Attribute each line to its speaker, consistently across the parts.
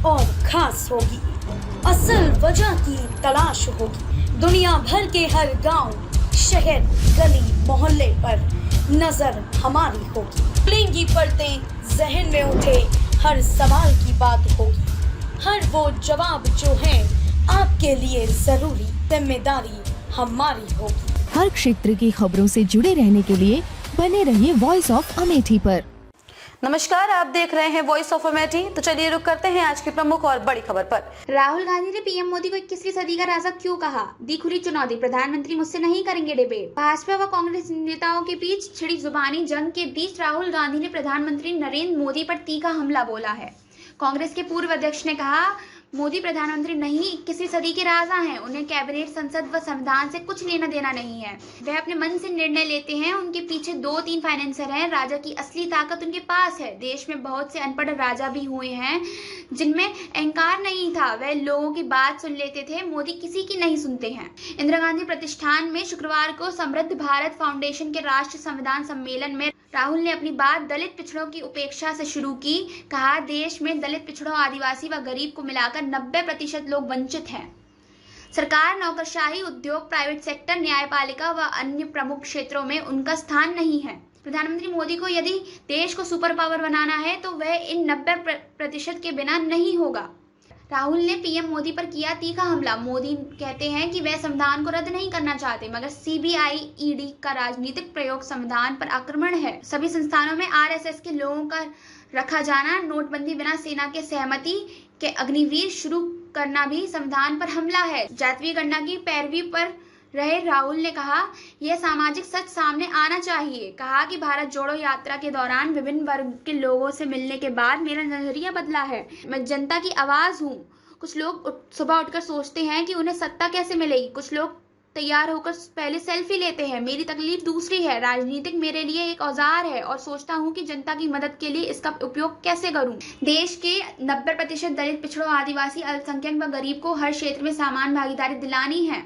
Speaker 1: और खास होगी। असल वजह की तलाश होगी। दुनिया भर के हर गांव, शहर, गली मोहल्ले पर नजर हमारी होगी। खुलेंगी पर्दें, जहन में उठे हर सवाल की बात होगी। हर वो जवाब जो है आपके लिए जरूरी, जिम्मेदारी हमारी होगी।
Speaker 2: हर क्षेत्र की खबरों से जुड़े रहने के लिए बने रहिए वॉइस ऑफ अमेठी पर।
Speaker 3: नमस्कार, आप देख रहे हैं वॉइस ऑफ अमेठी। तो चलिए रुक करते हैं आज की प्रमुख और बड़ी खबर पर।
Speaker 4: राहुल गांधी ने पीएम मोदी को 21वीं सदी का राजा क्यों कहा? दी खुली चुनौती, प्रधानमंत्री मुझसे नहीं करेंगे डिबेट। भाजपा व कांग्रेस नेताओं के बीच छिड़ी जुबानी जंग के बीच राहुल गांधी ने प्रधानमंत्री नरेंद्र मोदी पर तीखा हमला बोला है। कांग्रेस के पूर्व अध्यक्ष ने कहा, मोदी प्रधानमंत्री नहीं 21वीं सदी के राजा हैं। उन्हें कैबिनेट, संसद व संविधान से कुछ लेना देना नहीं है। वह अपने मन से निर्णय लेते हैं। उनके पीछे 2-3 फाइनेंसर हैं। राजा की असली ताकत उनके पास है। देश में बहुत से अनपढ़ राजा भी हुए हैं जिनमें अहंकार नहीं था। वह लोगों की बात सुन लेते थे। मोदी किसी की नहीं सुनते हैं। इंदिरा गांधी प्रतिष्ठान में शुक्रवार को समृद्ध भारत फाउंडेशन के राष्ट्रीय संविधान सम्मेलन में राहुल ने अपनी बात दलित पिछड़ों की उपेक्षा से शुरू की। कहा, देश में दलित पिछड़ों, आदिवासी व गरीब को मिलाकर 90% लोग वंचित हैं। सरकार, नौकरशाही, उद्योग, प्राइवेट सेक्टर, न्यायपालिका व अन्य प्रमुख क्षेत्रों में उनका स्थान नहीं है। प्रधानमंत्री मोदी को यदि देश को सुपर पावर बनाना है तो वह इन 90% के बिना नहीं होगा। राहुल ने पीएम मोदी पर किया तीखा हमला। मोदी कहते हैं कि वह संविधान को रद्द नहीं करना चाहते, मगर सीबीआई, ईडी का राजनीतिक प्रयोग संविधान पर आक्रमण है। सभी संस्थानों में आरएसएस के लोगों का रखा जाना, नोटबंदी बिना सेना के सहमति के अग्निवीर शुरू करना भी संविधान पर हमला है। जातीय गणना की पैरवी पर रहे राहुल ने कहा, यह सामाजिक सच सामने आना चाहिए। कहा कि भारत जोड़ो यात्रा के दौरान विभिन्न वर्ग के लोगों से मिलने के बाद मेरा नजरिया बदला है। मैं जनता की आवाज हूँ। कुछ लोग सुबह उठकर सोचते हैं कि उन्हें सत्ता कैसे मिलेगी। कुछ लोग तैयार होकर पहले सेल्फी लेते हैं। मेरी तकलीफ दूसरी है। राजनीतिक मेरे लिए एक औजार है और सोचता हूँ कि जनता की मदद के लिए इसका उपयोग कैसे करूँ। देश के 90% दलित, पिछड़ों, आदिवासी, अल्पसंख्यक व गरीब को हर क्षेत्र में समान भागीदारी दिलानी है।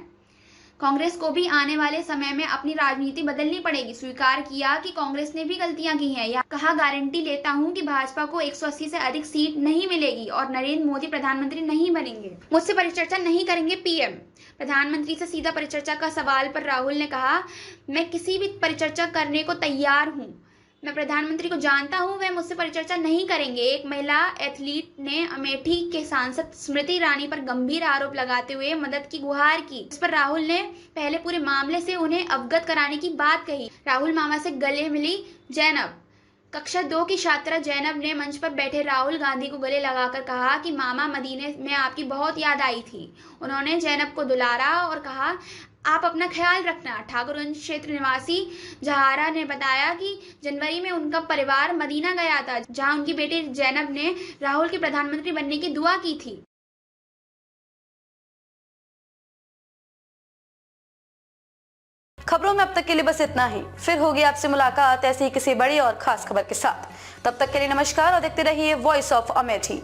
Speaker 4: कांग्रेस को भी आने वाले समय में अपनी राजनीति बदलनी पड़ेगी। स्वीकार किया कि कांग्रेस ने भी गलतियां की हैं। या कहा, गारंटी लेता हूं कि भाजपा को 180 से अधिक सीट नहीं मिलेगी और नरेंद्र मोदी प्रधानमंत्री नहीं बनेंगे। मुझसे परिचर्चा नहीं करेंगे पीएम। प्रधानमंत्री से सीधा परिचर्चा का सवाल पर राहुल ने कहा, मैं किसी भी परिचर्चा करने को तैयार हूँ। मैं प्रधानमंत्री को जानता हूं, वह मुझसे परिचर्चा नहीं करेंगे। एक महिला एथलीट ने अमेठी के सांसद स्मृति ईरानी पर गंभीर आरोप लगाते हुए मदद की गुहार की। इस पर राहुल ने पहले पूरे मामले से उन्हें अवगत कराने की बात कही। राहुल मामा से गले मिली जैनब। कक्षा 2 की छात्रा जैनब ने मंच पर बैठे राहुल गांधी को गले लगाकर कहा कि मामा, मदीने में आपकी बहुत याद आई थी। उन्होंने जैनब को दुलारा और कहा, आप अपना ख्याल रखना। ठाकुरगंज क्षेत्र निवासी जहारा ने बताया कि जनवरी में उनका परिवार मदीना गया था, जहां उनकी बेटी जैनब ने राहुल के प्रधानमंत्री बनने की दुआ की थी।
Speaker 3: खबरों में अब तक के लिए बस इतना ही। फिर होगी आपसे मुलाकात ऐसी ही किसी बड़ी और खास खबर के साथ। तब तक के लिए नमस्कार और देखते रहिए वॉइस ऑफ अमेठी।